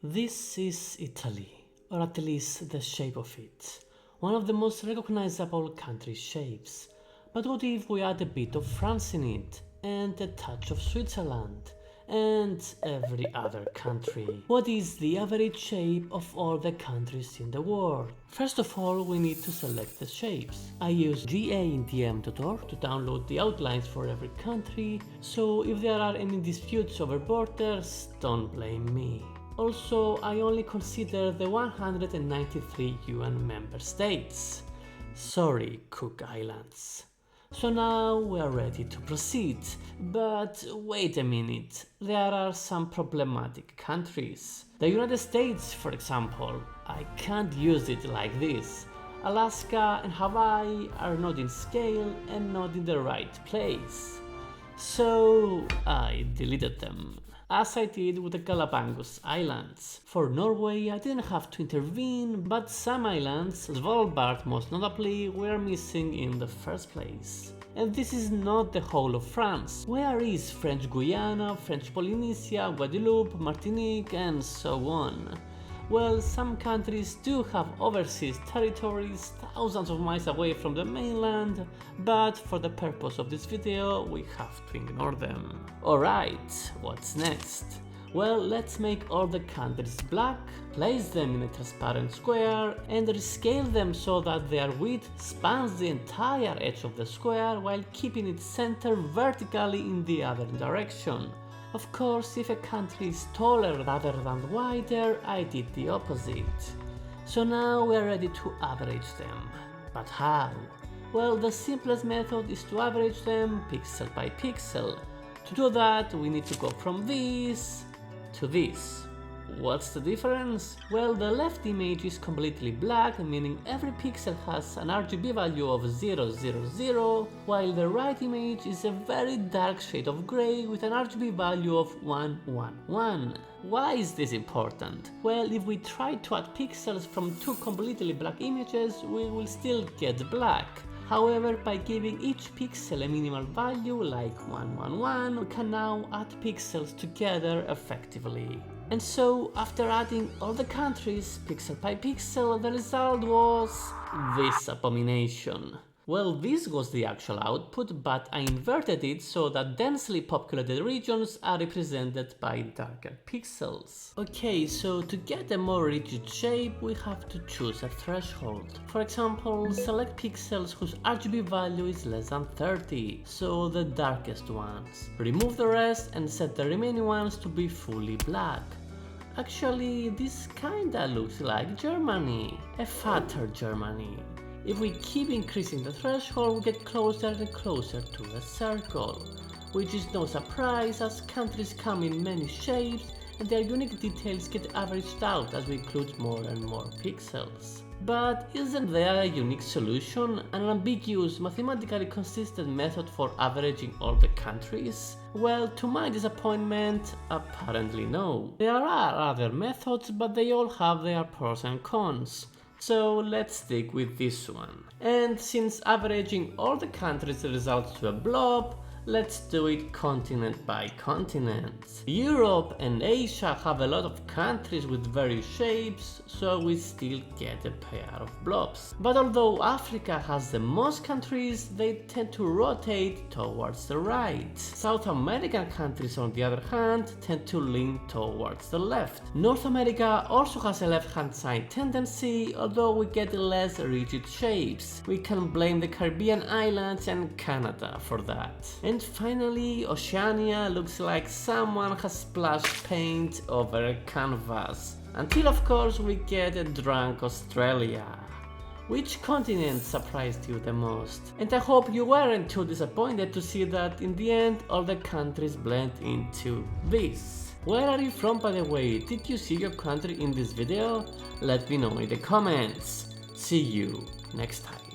This is Italy, or at least the shape of it. One of the most recognizable country shapes. But what if we add a bit of France in it, and a touch of Switzerland, and every other country? What is the average shape of all the countries in the world? First of all, we need to select the shapes. I use GAINTM.org to download the outlines for every country, so if there are any disputes over borders, don't blame me. Also, I only consider the 193 UN member states. Sorry, Cook Islands. So now we are ready to proceed. But wait a minute, there are some problematic countries. The United States, for example, I can't use it like this. Alaska and Hawaii are not in scale and not in the right place. So I deleted them, as I did with the Galapagos Islands. For Norway, I didn't have to intervene, but some islands, Svalbard most notably, were missing in the first place. And this is not the whole of France. Where is French Guiana, French Polynesia, Guadeloupe, Martinique, and so on? Well, some countries do have overseas territories thousands of miles away from the mainland, but for the purpose of this video, we have to ignore them. Alright, what's next? Well, let's make all the countries black, place them in a transparent square, and rescale them so that their width spans the entire edge of the square while keeping its center vertically in the other direction. Of course, if a country is taller rather than wider, I did the opposite. So now we are ready to average them. But how? Well, the simplest method is to average them pixel by pixel. To do that, we need to go from this to this. What's the difference? Well, the left image is completely black, meaning every pixel has an RGB value of 000, while the right image is a very dark shade of grey with an RGB value of 111. Why is this important? Well, if we try to add pixels from two completely black images, we will still get black. However, by giving each pixel a minimal value like 111, we can now add pixels together effectively. And so, after adding all the countries pixel by pixel, the result was this abomination. Well, this was the actual output, but I inverted it so that densely populated regions are represented by darker pixels. Okay, so to get a more rigid shape, we have to choose a threshold. For example, select pixels whose RGB value is less than 30, so the darkest ones. Remove the rest and set the remaining ones to be fully black. Actually, this kinda looks like Germany, a fatter Germany. If we keep increasing the threshold, we get closer and closer to the circle, which is no surprise as countries come in many shapes and their unique details get averaged out as we include more and more pixels. But isn't there a unique solution, an ambiguous, mathematically consistent method for averaging all the countries? Well, to my disappointment, apparently no. There are other methods, but they all have their pros and cons. So let's stick with this one. And since averaging all the countries results to a blob, let's do it continent by continent. Europe and Asia have a lot of countries with various shapes, so we still get a pair of blobs. But although Africa has the most countries, they tend to rotate towards the right. South American countries, on the other hand, tend to lean towards the left. North America also has a left-hand side tendency, although we get less rigid shapes. We can blame the Caribbean islands and Canada for that. And finally, Oceania looks like someone has splashed paint over a canvas. Until of course we get a drunk Australia. Which continent surprised you the most? And I hope you weren't too disappointed to see that in the end all the countries blend into this. Where are you from, by the way? Did you see your country in this video? Let me know in the comments. See you next time.